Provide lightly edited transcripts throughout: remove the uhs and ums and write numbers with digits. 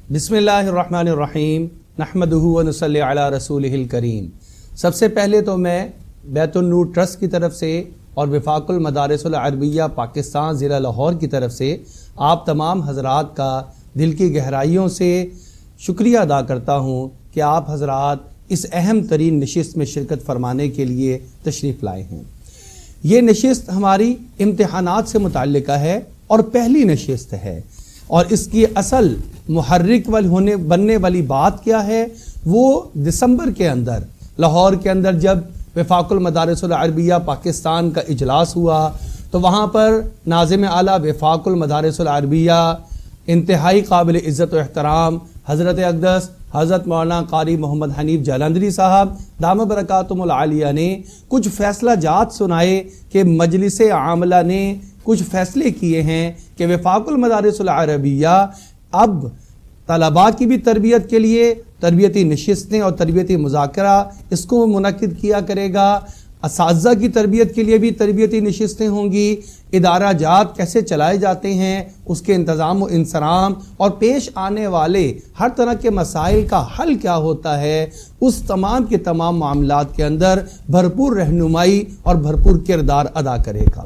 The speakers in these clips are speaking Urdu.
بسم اللہ الرحمن الرحیم نحمدہ و نصلی علی رسولہ الکریم۔ سب سے پہلے تو میں بیت النور ٹرسٹ کی طرف سے اور وفاق المدارس العربیہ پاکستان ضلع لاہور کی طرف سے آپ تمام حضرات کا دل کی گہرائیوں سے شکریہ ادا کرتا ہوں کہ آپ حضرات اس اہم ترین نشست میں شرکت فرمانے کے لیے تشریف لائے ہیں۔ یہ نشست ہماری امتحانات سے متعلقہ ہے اور پہلی نشست ہے، اور اس کی اصل محرک بننے والی بات کیا ہے؟ وہ دسمبر کے اندر لاہور کے اندر جب وفاق المدارس العربیہ پاکستان کا اجلاس ہوا تو وہاں پر ناظم اعلیٰ وفاق المدارس العربیہ انتہائی قابل عزت و احترام حضرت اقدس حضرت مولانا قاری محمد حنیف جالندری صاحب دامت برکاتہم العالیہ نے کچھ فیصلہ جات سنائے کہ مجلس عاملہ نے کچھ فیصلے کیے ہیں کہ وفاق المدارس العربیہ اب طلباء کی بھی تربیت کے لیے تربیتی نشستیں اور تربیتی مذاکرہ اس کو منعقد کیا کرے گا، اساتذہ کی تربیت کے لیے بھی تربیتی نشستیں ہوں گی، ادارہ جات کیسے چلائے جاتے ہیں اس کے انتظام و انصرام اور پیش آنے والے ہر طرح کے مسائل کا حل کیا ہوتا ہے، اس تمام کے تمام معاملات کے اندر بھرپور رہنمائی اور بھرپور کردار ادا کرے گا۔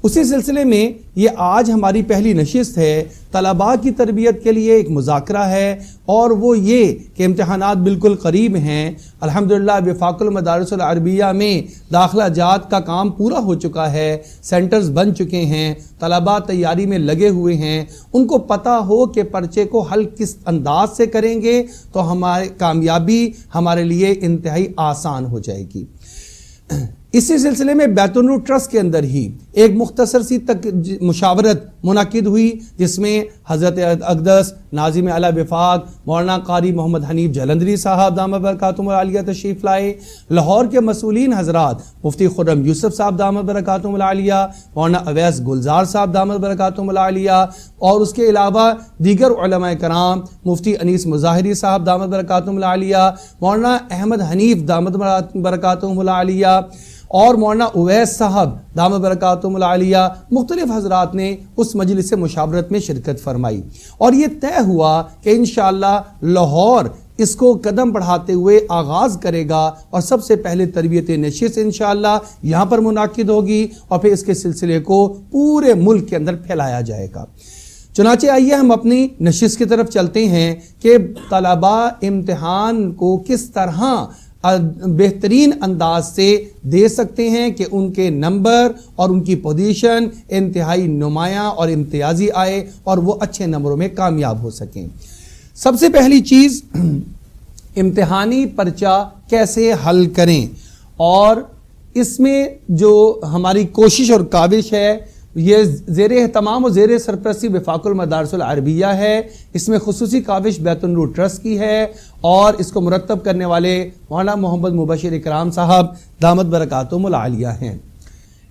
اسی سلسلے میں یہ آج ہماری پہلی نشست ہے، طلباء کی تربیت کے لیے ایک مذاکرہ ہے، اور وہ یہ کہ امتحانات بالکل قریب ہیں۔ الحمدللہ وفاق المدارس العربیہ میں داخلہ جات کا کام پورا ہو چکا ہے، سینٹرز بن چکے ہیں، طلباء تیاری میں لگے ہوئے ہیں، ان کو پتہ ہو کہ پرچے کو حل کس انداز سے کریں گے تو ہماری کامیابی ہمارے لیے انتہائی آسان ہو جائے گی۔ اسی سلسلے میں بیت النور ٹرسٹ کے اندر ہی ایک مختصر سی مشاورت منعقد ہوئی جس میں حضرت اقدس ناظم اعلیٰ وفاق مولانا قاری محمد حنیف جالندری صاحب دامت برکاتہم العالیہ تشریف لائے، لاہور کے مسئولین حضرات مفتی خرم یوسف صاحب دامت برکاتہم العالیہ، مولانا اویس گلزار صاحب دامت برکاتہم العالیہ، اور اس کے علاوہ دیگر علماء کرام مفتی انیس مظاہری صاحب دامت برکاتہم العالیہ، مولانا احمد حنیف دامت برکاتہم العالیہ، اور مولانا اویس صاحب دامت برکاتہم العالیہ، مختلف حضرات نے اس مجلس مشاورت میں شرکت فرمائی، اور یہ طے ہوا کہ انشاءاللہ لاہور اس کو قدم بڑھاتے ہوئے آغاز کرے گا، اور سب سے پہلے تربیت نشست انشاءاللہ یہاں پر منعقد ہوگی، اور پھر اس کے سلسلے کو پورے ملک کے اندر پھیلایا جائے گا۔ چنانچہ آئیے ہم اپنی نشست کی طرف چلتے ہیں کہ طلباء امتحان کو کس طرح بہترین انداز سے دے سکتے ہیں کہ ان کے نمبر اور ان کی پوزیشن انتہائی نمایاں اور امتیازی آئے اور وہ اچھے نمبروں میں کامیاب ہو سکیں۔ سب سے پہلی چیز امتحانی پرچہ کیسے حل کریں، اور اس میں جو ہماری کوشش اور کاوش ہے یہ زیر اہتمام و زیر سرپرستی وفاق المدارس العربیہ ہے، اس میں خصوصی کاوش بیت النور ٹرسٹ کی ہے، اور اس کو مرتب کرنے والے مولانا محمد مبشر اکرام صاحب دامت برکاتہم العالیہ ہیں۔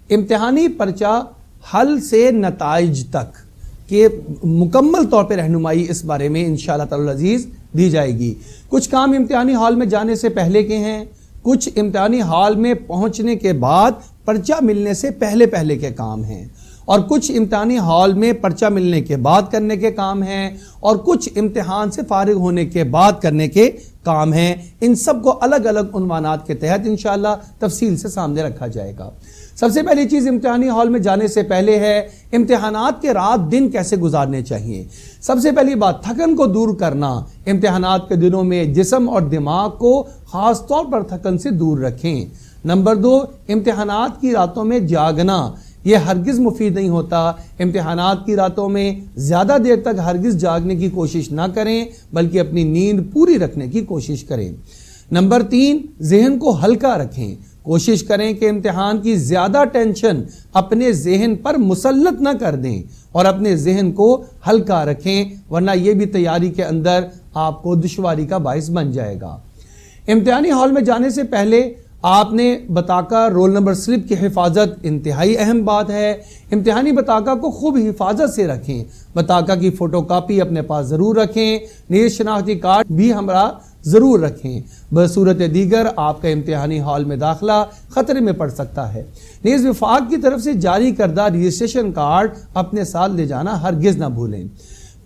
امتحانی پرچہ حل سے نتائج تک کہ مکمل طور پہ رہنمائی اس بارے میں انشاءاللہ تعالی العزیز دی جائے گی۔ کچھ کام امتحانی ہال میں جانے سے پہلے کے ہیں، کچھ امتحانی ہال میں پہنچنے کے بعد پرچہ ملنے سے پہلے کے کام ہیں، اور کچھ امتحانی ہال میں پرچہ ملنے کے بعد کرنے کے کام ہیں، اور کچھ امتحان سے فارغ ہونے کے بعد کرنے کے کام ہیں۔ ان سب کو الگ الگ عنوانات کے تحت انشاءاللہ تفصیل سے سامنے رکھا جائے گا۔ سب سے پہلی چیز امتحانی ہال میں جانے سے پہلے ہے امتحانات کے رات دن کیسے گزارنے چاہیے۔ سب سے پہلی بات تھکن کو دور کرنا، امتحانات کے دنوں میں جسم اور دماغ کو خاص طور پر تھکن سے دور رکھیں۔ نمبر 2، امتحانات کی راتوں میں جاگنا، یہ ہرگز مفید نہیں ہوتا۔ امتحانات کی راتوں میں زیادہ دیر تک ہرگز جاگنے کی کوشش نہ کریں، بلکہ اپنی نیند پوری رکھنے کی کوشش کریں۔ نمبر 3، ذہن کو ہلکا رکھیں، کوشش کریں کہ امتحان کی زیادہ ٹینشن اپنے ذہن پر مسلط نہ کر دیں، اور اپنے ذہن کو ہلکا رکھیں، ورنہ یہ بھی تیاری کے اندر آپ کو دشواری کا باعث بن جائے گا۔ امتحانی ہال میں جانے سے پہلے آپ نے بطاقہ رول نمبر سلپ کی حفاظت انتہائی اہم بات ہے۔ امتحانی بطاقہ کو خوب حفاظت سے رکھیں، بطاقہ کی فوٹو کاپی اپنے پاس ضرور رکھیں، نیز شناختی کارڈ بھی ہمراہ ضرور رکھیں، بصورت دیگر آپ کا امتحانی ہال میں داخلہ خطرے میں پڑ سکتا ہے۔ نیز وفاق کی طرف سے جاری کردہ رجسٹریشن کارڈ اپنے ساتھ لے جانا ہرگز نہ بھولیں۔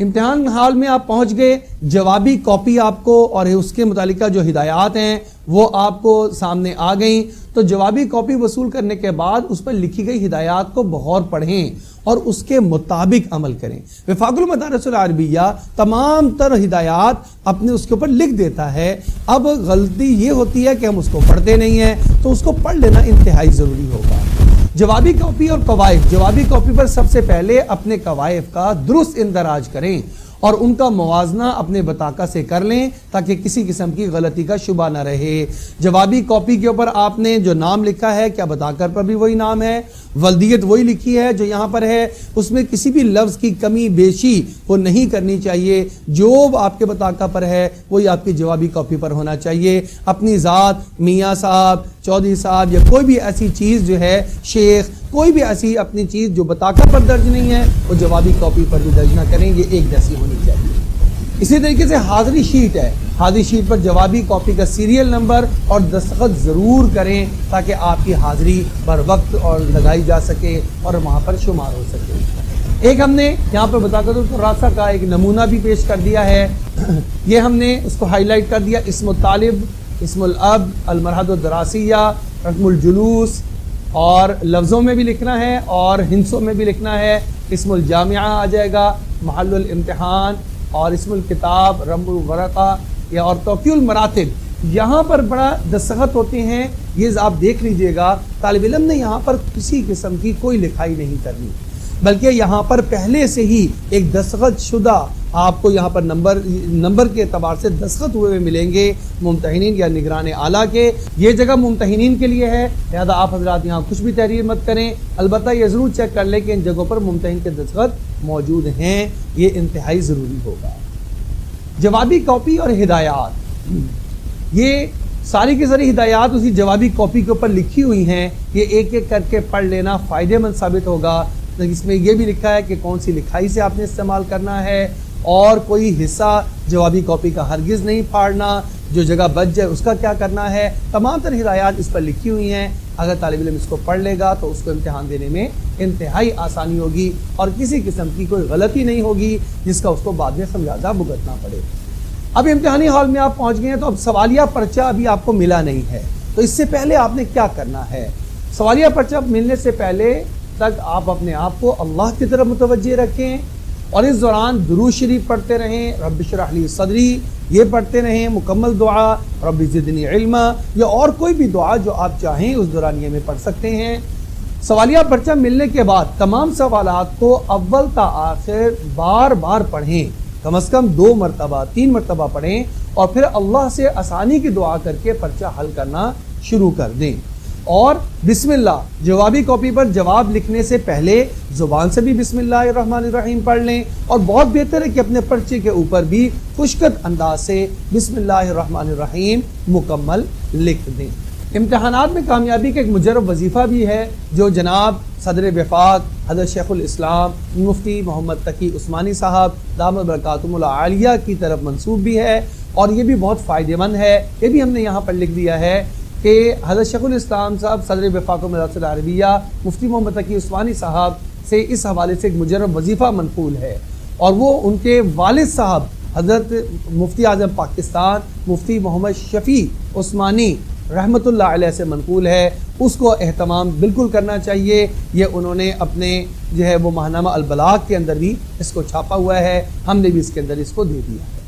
امتحان حال میں آپ پہنچ گئے، جوابی کاپی آپ کو اور اس کے متعلقہ جو ہدایات ہیں وہ آپ کو سامنے آ گئیں. تو جوابی کاپی وصول کرنے کے بعد اس پر لکھی گئی ہدایات کو بغور پڑھیں اور اس کے مطابق عمل کریں. وفاق المدارس العربیہ تمام تر ہدایات اپنے اس کے اوپر لکھ دیتا ہے. اب غلطی یہ ہوتی ہے کہ ہم اس کو پڑھتے نہیں ہیں، تو اس کو پڑھ لینا انتہائی ضروری ہوگا. جوابی کاپی اور قوائف، جوابی کاپی پر سب سے پہلے اپنے قوائف کا درست اندراج کریں اور ان کا موازنہ اپنے بطاقہ سے کر لیں تاکہ کسی قسم کی غلطی کا شبہ نہ رہے. جوابی کاپی کے اوپر آپ نے جو نام لکھا ہے کیا بطاقہ پر بھی وہی نام ہے، ولدیت وہی لکھی ہے جو یہاں پر ہے، اس میں کسی بھی لفظ کی کمی بیشی وہ نہیں کرنی چاہیے. جو آپ کے بطاقہ پر ہے وہی آپ کی جوابی کاپی پر ہونا چاہیے. اپنی ذات، میاں صاحب، چودھری صاحب یا کوئی بھی ایسی چیز جو ہے، شیخ، کوئی بھی ایسی اپنی چیز جو بطاقہ پر درج نہیں ہے وہ جوابی کاپی پر بھی درج نہ کریں، یہ ایک جیسی ہونی چاہیے. اسی طریقے سے حاضری شیٹ ہے، حاضری شیٹ پر جوابی کاپی کا سیریل نمبر اور دستخط ضرور کریں تاکہ آپ کی حاضری بر وقت اور لگائی جا سکے اور وہاں پر شمار ہو سکے. ایک ہم نے یہاں پر بطاقت الخراصہ کا ایک نمونہ بھی پیش کر دیا ہے. یہ ہم نے اس کو ہائی لائٹ کر دیا. اسم الطالب، اسم الاب، المرحلۃ الدراسیہ، رقم الجلوس، اور لفظوں میں بھی لکھنا ہے اور ہندسوں میں بھی لکھنا ہے. اسم الجامعہ آ جائے گا، محل الامتحان، اور اسم الکتاب، رم الورقہ یا اور توقیع المراتب. یہاں پر بڑا دستخط ہوتے ہیں، یہ آپ دیکھ لیجئے گا. طالب علم نے یہاں پر کسی قسم کی کوئی لکھائی نہیں کرنی، بلکہ یہاں پر پہلے سے ہی ایک دستخط شدہ آپ کو یہاں پر نمبر کے اعتبار سے دستخط ہوئے ملیں گے ممتحنین یا نگران اعلیٰ کے. یہ جگہ ممتحنین کے لیے ہے، لہذا آپ حضرات یہاں کچھ بھی تحریر مت کریں. البتہ یہ ضرور چیک کر لیں کہ ان جگہوں پر ممتحن کے دستخط موجود ہیں، یہ انتہائی ضروری ہوگا. جوابی کاپی اور ہدایات، یہ ساری کی ساری ہدایات اسی جوابی کاپی کے اوپر لکھی ہوئی ہیں. یہ ایک ایک کر کے پڑھ لینا فائدے مند ثابت ہوگا. اس میں یہ بھی لکھا ہے کہ کون سی لکھائی سے آپ نے استعمال کرنا ہے اور کوئی حصہ جوابی کاپی کا ہرگز نہیں پھاڑنا، جو جگہ بچ جائے اس کا کیا کرنا ہے. تمام تر ہدایات اس پر لکھی ہوئی ہیں. اگر طالب علم اس کو پڑھ لے گا تو اس کو امتحان دینے میں انتہائی آسانی ہوگی اور کسی قسم کی کوئی غلطی نہیں ہوگی جس کا اس کو بعد میں خمیازہ بھگتنا پڑے. اب امتحانی ہال میں آپ پہنچ گئے ہیں تو اب سوالیہ پرچہ ابھی آپ کو ملا نہیں ہے، تو اس سے پہلے آپ نے کیا کرنا ہے. سوالیہ پرچہ ملنے سے پہلے تک آپ اپنے آپ کو اللہ کی طرف متوجہ رکھیں اور اس دوران درود شریف پڑھتے رہیں. رب اشرح لی صدری یہ پڑھتے رہیں. مکمل دعا رب زدنی علما یا اور کوئی بھی دعا جو آپ چاہیں اس دورانیے میں پڑھ سکتے ہیں. سوالیہ پرچہ ملنے کے بعد تمام سوالات کو اول تا آخر بار بار پڑھیں، کم از کم 2 مرتبہ 3 مرتبہ پڑھیں اور پھر اللہ سے آسانی کی دعا کر کے پرچہ حل کرنا شروع کر دیں. اور بسم اللہ، جوابی کاپی پر جواب لکھنے سے پہلے زبان سے بھی بسم اللہ الرحمن الرحیم پڑھ لیں اور بہت بہتر ہے کہ اپنے پرچے کے اوپر بھی خوشگوار انداز سے بسم اللہ الرحمن الرحیم مکمل لکھ دیں. امتحانات میں کامیابی کا ایک مجرب وظیفہ بھی ہے جو جناب صدر وفاق حضرت شیخ الاسلام مفتی محمد تقی عثمانی صاحب دامت برکاتہم العالیہ کی طرف منسوب بھی ہے اور یہ بھی بہت فائدہ مند ہے. یہ بھی ہم نے یہاں پر لکھ دیا ہے کہ حضرت شیخ الاسلام صاحب صدر وفاق مدارس العربیہ مفتی محمد تقی عثمانی صاحب سے اس حوالے سے ایک مجرب وظیفہ منقول ہے اور وہ ان کے والد صاحب حضرت مفتی اعظم پاکستان مفتی محمد شفیع عثمانی رحمۃ اللہ علیہ سے منقول ہے. اس کو اہتمام بالکل کرنا چاہیے. یہ انہوں نے اپنے جو ہے وہ ماہنامہ البلاغ کے اندر بھی اس کو چھاپا ہوا ہے، ہم نے بھی اس کے اندر اس کو دے دیا ہے.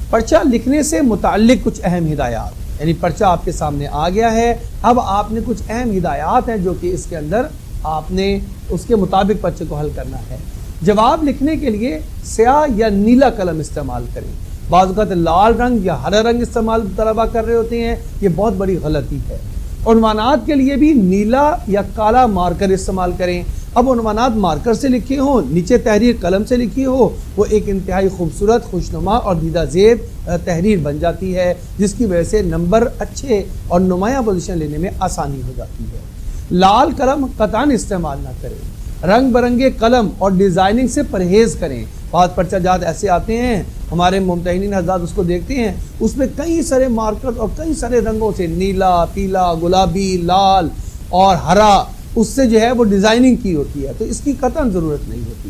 پرچہ لکھنے سے متعلق کچھ اہم ہدایات، یعنی پرچہ آپ کے سامنے آ گیا ہے، اب آپ نے کچھ اہم ہدایات ہیں جو کہ اس کے اندر آپ نے اس کے مطابق پرچے کو حل کرنا ہے. جواب لکھنے کے لیے سیاہ یا نیلا قلم استعمال کریں. بعض اوقات لال رنگ یا ہرا رنگ استعمال طلبہ کر رہے ہوتے ہیں، یہ بہت بڑی غلطی ہے. عنوانات کے لیے بھی نیلا یا کالا مارکر استعمال کریں. اب عنوانات مارکر سے لکھے ہوں، نیچے تحریر قلم سے لکھی ہو، وہ ایک انتہائی خوبصورت، خوشنما اور دیدہ زیب تحریر بن جاتی ہے جس کی وجہ سے نمبر اچھے اور نمایاں پوزیشن لینے میں آسانی ہو جاتی ہے. لال قلم قطعاً استعمال نہ کریں. رنگ برنگے قلم اور ڈیزائننگ سے پرہیز کریں. بعض پرچہ جات ایسے آتے ہیں، ہمارے ممتحنین حضرات اس کو دیکھتے ہیں، اس میں کئی سارے مارکر اور کئی سارے رنگوں سے نیلا، پیلا، گلابی، لال اور ہرا اس سے جو ہے وہ ڈیزائننگ کی ہوتی ہے، تو اس کی قطعاً ضرورت نہیں ہوتی.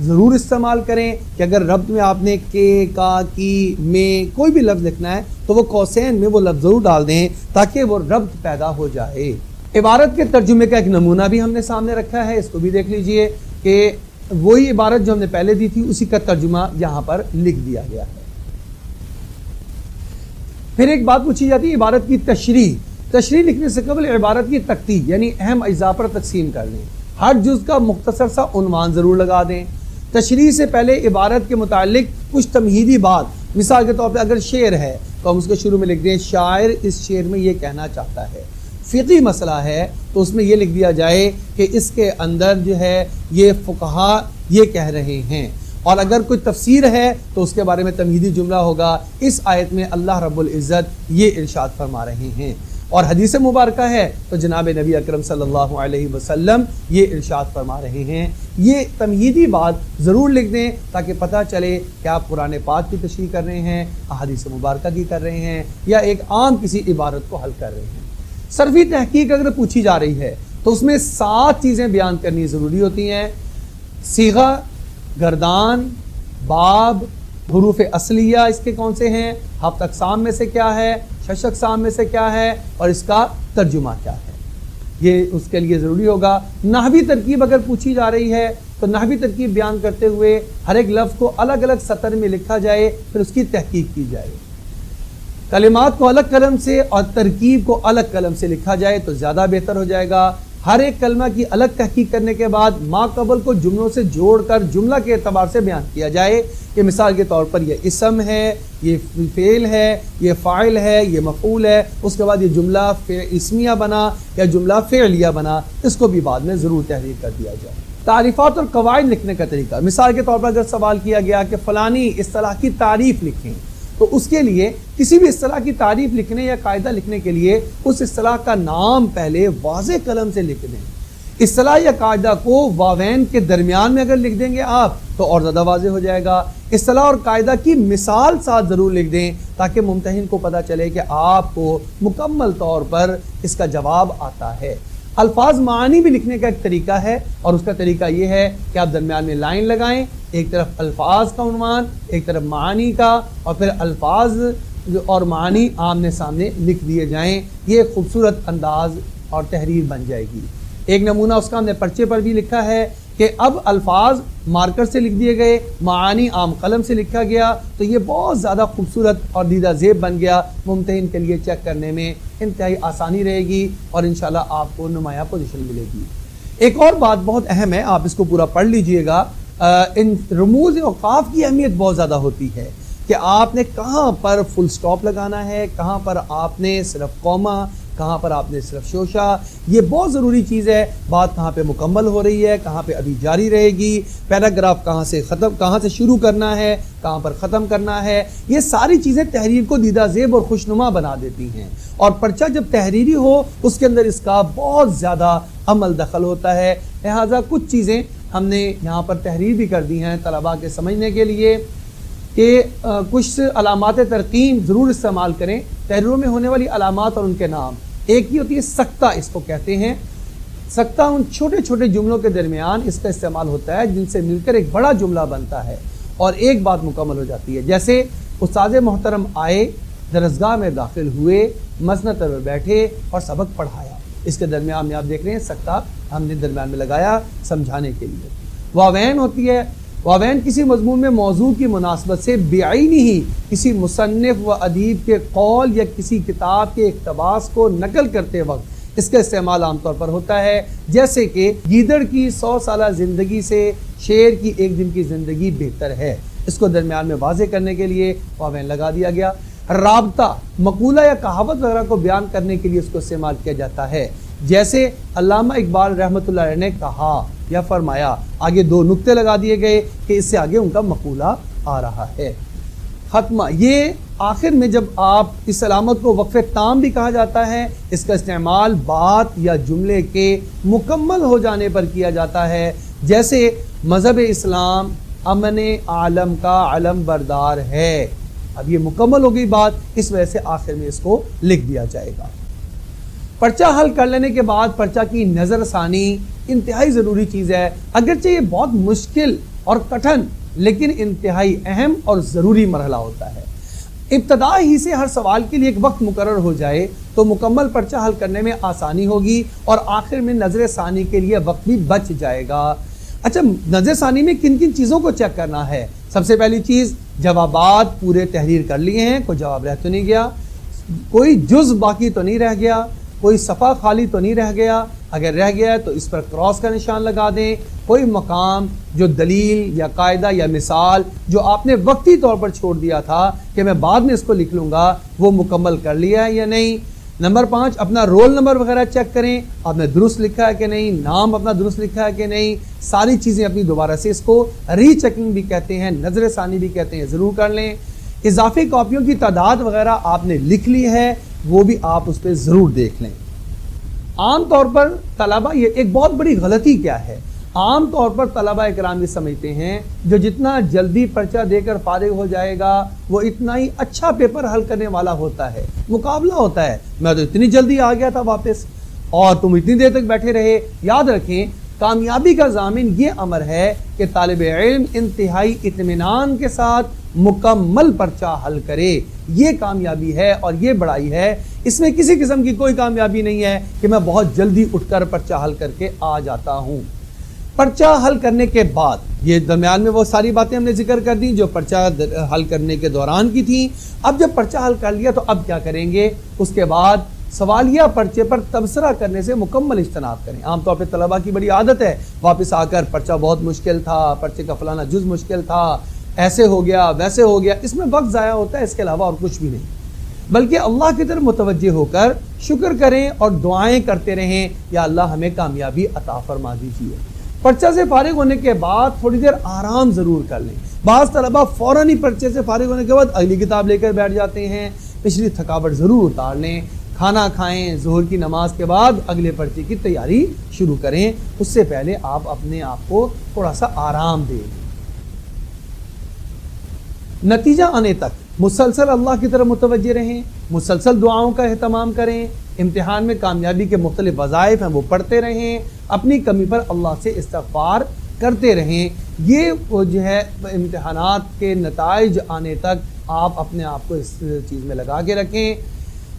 ضرور استعمال کریں کہ اگر ربط میں آپ نے کے، کا، کی، میں کوئی بھی لفظ لکھنا ہے تو وہ قوسین میں وہ لفظ ضرور ڈال دیں تاکہ وہ ربط پیدا ہو جائے۔ عبارت کے ترجمے کا ایک نمونہ بھی ہم نے سامنے رکھا ہے، اس کو بھی دیکھ لیجئے کہ وہی عبارت جو ہم نے پہلے دی تھی اسی کا ترجمہ یہاں پر لکھ دیا گیا ہے۔ پھر ایک بات پوچھی جاتی ہے عبارت کی تشریح لکھنے سے قبل عبارت کی ترتیب یعنی اہم اجزاء پر تقسیم کر لیں، ہر جز کا مختصر سا عنوان ضرور لگا دیں۔ تشریح سے پہلے عبارت کے متعلق کچھ تمہیدی بات، مثال کے طور پہ اگر شعر ہے تو ہم اس کے شروع میں لکھ دیں شاعر اس شعر میں یہ کہنا چاہتا ہے۔ فقہی مسئلہ ہے تو اس میں یہ لکھ دیا جائے کہ اس کے اندر جو ہے یہ فقہا یہ کہہ رہے ہیں، اور اگر کوئی تفسیر ہے تو اس کے بارے میں تمہیدی جملہ ہوگا اس آیت میں اللہ رب العزت یہ ارشاد فرما رہے ہیں، اور حدیث مبارکہ ہے تو جناب نبی اکرم صلی اللہ علیہ وسلم یہ ارشاد فرما رہے ہیں۔ یہ تمہیدی بات ضرور لکھ دیں تاکہ پتہ چلے کہ آپ قرآن پاک کی تشریح کر رہے ہیں، احادیث مبارکہ کی کر رہے ہیں، یا ایک عام کسی عبارت کو حل کر رہے ہیں۔ صرفی تحقیق اگر پوچھی جا رہی ہے تو اس میں 7 چیزیں بیان کرنی ضروری ہوتی ہیں: صیغہ، گردان، باب، حروف اصلیہ اس کے کون سے ہیں، 7 اقسام میں سے کیا ہے، 6 اقسام میں سے کیا ہے، اور اس کا ترجمہ کیا ہے، یہ اس کے لیے ضروری ہوگا۔ نحوی ترکیب اگر پوچھی جا رہی ہے تو نحوی ترکیب بیان کرتے ہوئے ہر ایک لفظ کو الگ الگ سطر میں لکھا جائے، پھر اس کی تحقیق کی جائے۔ کلمات کو الگ قلم سے اور ترکیب کو الگ قلم سے لکھا جائے تو زیادہ بہتر ہو جائے گا۔ ہر ایک کلمہ کی الگ تحقیق کرنے کے بعد ما قبل کو جملوں سے جوڑ کر جملہ کے اعتبار سے بیان کیا جائے کہ مثال کے طور پر یہ اسم ہے، یہ فعل ہے، یہ فاعل ہے، یہ مفعول ہے، اس کے بعد یہ جملہ اسمیہ بنا یا جملہ فعلیہ بنا، اس کو بھی بعد میں ضرور تحریر کر دیا جائے۔ تعریفات اور قواعد لکھنے کا طریقہ، مثال کے طور پر اگر سوال کیا گیا کہ فلانی اصطلاح کی تعریف لکھیں تو اس کے لیے کسی بھی اصطلاح کی تعریف لکھنے یا قاعدہ لکھنے کے لیے اس اصطلاح کا نام پہلے واضح قلم سے لکھ دیں۔ اصطلاح یا قاعدہ کو واوین کے درمیان میں اگر لکھ دیں گے آپ تو اور زیادہ واضح ہو جائے گا۔ اصطلاح اور قاعدہ کی مثال ساتھ ضرور لکھ دیں تاکہ ممتحن کو پتہ چلے کہ آپ کو مکمل طور پر اس کا جواب آتا ہے۔ الفاظ معانی بھی لکھنے کا ایک طریقہ ہے، اور اس کا طریقہ یہ ہے کہ آپ درمیان میں لائن لگائیں، ایک طرف الفاظ کا عنوان، ایک طرف معانی کا، اور پھر الفاظ اور معانی آمنے سامنے لکھ دیے جائیں۔ یہ ایک خوبصورت انداز اور تحریر بن جائے گی۔ ایک نمونہ اس کا ہم نے پرچے پر بھی لکھا ہے کہ اب الفاظ مارکر سے لکھ دیے گئے، معانی عام قلم سے لکھا گیا، تو یہ بہت زیادہ خوبصورت اور دیدہ زیب بن گیا۔ ممتحن کے لیے چیک کرنے میں انتہائی آسانی رہے گی اور انشاءاللہ آپ کو نمایاں پوزیشن ملے گی۔ ایک اور بات بہت اہم ہے، آپ اس کو پورا پڑھ لیجئے گا۔ ان رموز اوقاف کی اہمیت بہت زیادہ ہوتی ہے کہ آپ نے کہاں پر فل سٹاپ لگانا ہے، کہاں پر آپ نے صرف کوما، کہاں پر آپ نے صرف شوشہ، یہ بہت ضروری چیز ہے۔ بات کہاں پہ مکمل ہو رہی ہے، کہاں پہ ابھی جاری رہے گی، پیراگراف کہاں سے شروع کرنا ہے، کہاں پر ختم کرنا ہے، یہ ساری چیزیں تحریر کو دیدہ زیب اور خوشنما بنا دیتی ہیں۔ اور پرچہ جب تحریری ہو اس کے اندر اس کا بہت زیادہ عمل دخل ہوتا ہے، لہٰذا کچھ چیزیں ہم نے یہاں پر تحریر بھی کر دی ہیں طلباء کے سمجھنے کے لیے کہ کچھ علامات ترقیم ضرور استعمال کریں۔ تحریروں میں ہونے والی علامات اور ان کے نام، ایک ہی ہوتی ہے سکتہ، اس کو کہتے ہیں۔ سکتہ ان چھوٹے چھوٹے جملوں کے درمیان اس کا استعمال ہوتا ہے جن سے مل کر ایک بڑا جملہ بنتا ہے اور ایک بات مکمل ہو جاتی ہے۔ جیسے استاد محترم آئے، درسگاہ میں داخل ہوئے، مسند پر بیٹھے اور سبق پڑھایا، اس کے درمیان میں آپ دیکھ رہے ہیں سکتہ ہم نے درمیان میں لگایا سمجھانے کے لیے۔ واوین ہوتی ہے، واوین کسی مضمون میں موضوع کی مناسبت سے بعینی ہی کسی مصنف و ادیب کے قول یا کسی کتاب کے اقتباس کو نقل کرتے وقت اس کا استعمال عام طور پر ہوتا ہے، جیسے کہ گیدڑ کی 100 سالہ زندگی سے شیر کی 1 دن کی زندگی بہتر ہے، اس کو درمیان میں واضح کرنے کے لیے واوین لگا دیا گیا۔ رابطہ مقولہ یا کہاوت وغیرہ کو بیان کرنے کے لیے اس کو استعمال کیا جاتا ہے، جیسے علامہ اقبال رحمۃ اللہ علیہ نے کہا یا فرمایا، آگے 2 نقطے لگا دیے گئے کہ اس سے آگے ان کا مقولہ آ رہا ہے۔ ختمہ، یہ آخر میں جب آپ اس علامت کو وقف تام بھی کہا جاتا ہے، اس کا استعمال بات یا جملے کے مکمل ہو جانے پر کیا جاتا ہے، جیسے مذہب اسلام امن عالم کا علم بردار ہے۔ اب یہ مکمل ہو گئی بات، اس وجہ سے آخر میں اس کو لکھ دیا جائے گا۔ پرچہ حل کر لینے کے بعد پرچہ کی نظر ثانی انتہائی ضروری چیز ہے، اگرچہ یہ بہت مشکل اور کٹھن لیکن انتہائی اہم اور ضروری مرحلہ ہوتا ہے۔ ابتدا ہی سے ہر سوال کے لیے ایک وقت مقرر ہو جائے تو مکمل پرچہ حل کرنے میں آسانی ہوگی اور آخر میں نظر ثانی کے لیے وقت بھی بچ جائے گا۔ اچھا، نظر ثانی میں کن کن چیزوں کو چیک کرنا ہے؟ سب سے پہلی چیز، جوابات پورے تحریر کر لیے ہیں، کوئی جواب رہ تو نہیں گیا، کوئی جز باقی تو نہیں رہ گیا، کوئی صفحہ خالی تو نہیں رہ گیا، اگر رہ گیا تو اس پر کراس کا نشان لگا دیں، کوئی مقام جو دلیل یا قاعدہ یا مثال جو آپ نے وقتی طور پر چھوڑ دیا تھا کہ میں بعد میں اس کو لکھ لوں گا، وہ مکمل کر لیا ہے یا نہیں۔ نمبر 5، اپنا رول نمبر وغیرہ چیک کریں، آپ نے درست لکھا ہے کہ نہیں، نام اپنا درست لکھا ہے کہ نہیں، ساری چیزیں اپنی دوبارہ سے، اس کو ری چیکنگ بھی کہتے ہیں، نظر ثانی بھی کہتے ہیں، ضرور کر لیں۔ اضافی کاپیوں کی تعداد وغیرہ آپ نے لکھ لی ہے، وہ بھی آپ اس پہ ضرور دیکھ لیں۔ عام طور پر طلبہ، یہ ایک بہت بڑی غلطی کیا ہے، عام طور پر طلبہ اکرام یہ سمجھتے ہیں جو جتنا جلدی پرچہ دے کر فارغ ہو جائے گا وہ اتنا ہی اچھا پیپر حل کرنے والا ہوتا ہے، مقابلہ ہوتا ہے، میں تو اتنی جلدی آ گیا تھا واپس اور تم اتنی دیر تک بیٹھے رہے۔ یاد رکھیں، کامیابی کا ضامن یہ امر ہے کہ طالب علم انتہائی اطمینان کے ساتھ مکمل پرچہ حل کرے، یہ کامیابی ہے اور یہ بڑائی ہے۔ اس میں کسی قسم کی کوئی کامیابی نہیں ہے کہ میں بہت جلدی اٹھ کر پرچہ حل کر کے آ جاتا ہوں۔ پرچہ حل کرنے کے بعد، یہ درمیان میں وہ ساری باتیں ہم نے ذکر کر دی جو پرچہ حل کرنے کے دوران کی تھیں۔ اب جب پرچہ حل کر لیا تو اب کیا کریں گے؟ اس کے بعد سوالیہ پرچے پر تبصرہ کرنے سے مکمل اجتناب کریں۔ عام طور پہ طلبہ کی بڑی عادت ہے واپس آ کر پرچہ بہت مشکل تھا، پرچے کا فلانا جز مشکل تھا، ایسے ہو گیا ویسے ہو گیا، اس میں وقت ضائع ہوتا ہے، اس کے علاوہ اور کچھ بھی نہیں۔ بلکہ اللہ کی طرف متوجہ ہو کر شکر کریں اور دعائیں کرتے رہیں، یا اللہ ہمیں کامیابی عطا فرما دیجیے۔ پرچہ سے فارغ ہونے کے بعد تھوڑی دیر آرام ضرور کر لیں۔ بعض طلبہ فوراً ہی پرچے سے فارغ ہونے کے بعد اگلی کتاب لے کر بیٹھ جاتے ہیں، پچھلی تھکاوٹ ضرور اتار لیں، کھانا کھائیں، ظہر کی نماز کے بعد اگلے پرچے کی تیاری شروع کریں، اس سے پہلے آپ اپنے آپ کو تھوڑا سا آرام دیں۔ نتیجہ آنے تک مسلسل اللہ کی طرف متوجہ رہیں، مسلسل دعاؤں کا اہتمام کریں، امتحان میں کامیابی کے مختلف وظائف ہیں وہ پڑھتے رہیں، اپنی کمی پر اللہ سے استغفار کرتے رہیں۔ یہ جو ہے امتحانات کے نتائج آنے تک آپ اپنے آپ کو اس چیز میں لگا کے رکھیں۔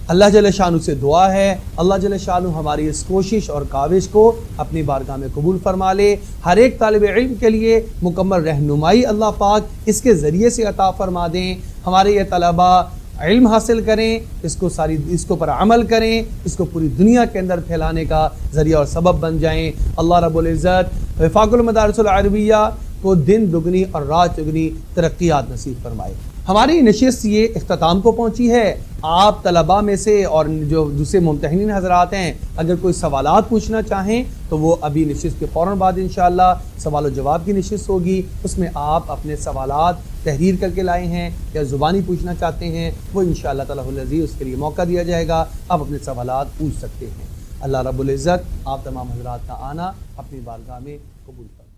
اللہ جل شانہ سے دعا ہے اللہ جل شانہ ہماری اس کوشش اور کاوش کو اپنی بارگاہ میں قبول فرما لے۔ ہر ایک طالب علم کے لیے مکمل رہنمائی اللہ پاک اس کے ذریعے سے عطا فرما دیں۔ ہمارے یہ طلبہ علم حاصل کریں، اس کو پر عمل کریں، اس کو پوری دنیا کے اندر پھیلانے کا ذریعہ اور سبب بن جائیں۔ اللہ رب العزت وفاق المدارس العربیہ کو دن دگنی اور رات چگنی ترقیات نصیب فرمائے۔ ہماری نشست یہ اختتام کو پہنچی ہے۔ آپ طلباء میں سے اور جو دوسرے ممتحنین حضرات ہیں، اگر کوئی سوالات پوچھنا چاہیں تو وہ ابھی نشست کے فوراً بعد انشاءاللہ سوال و جواب کی نشست ہوگی، اس میں آپ اپنے سوالات تحریر کر کے لائے ہیں یا زبانی پوچھنا چاہتے ہیں، وہ انشاءاللہ تعالی العزیز اس کے لیے موقع دیا جائے گا، آپ اپنے سوالات پوچھ سکتے ہیں۔ اللہ رب العزت آپ تمام حضرات کا آنا اپنی بارگاہ میں قبول کریں۔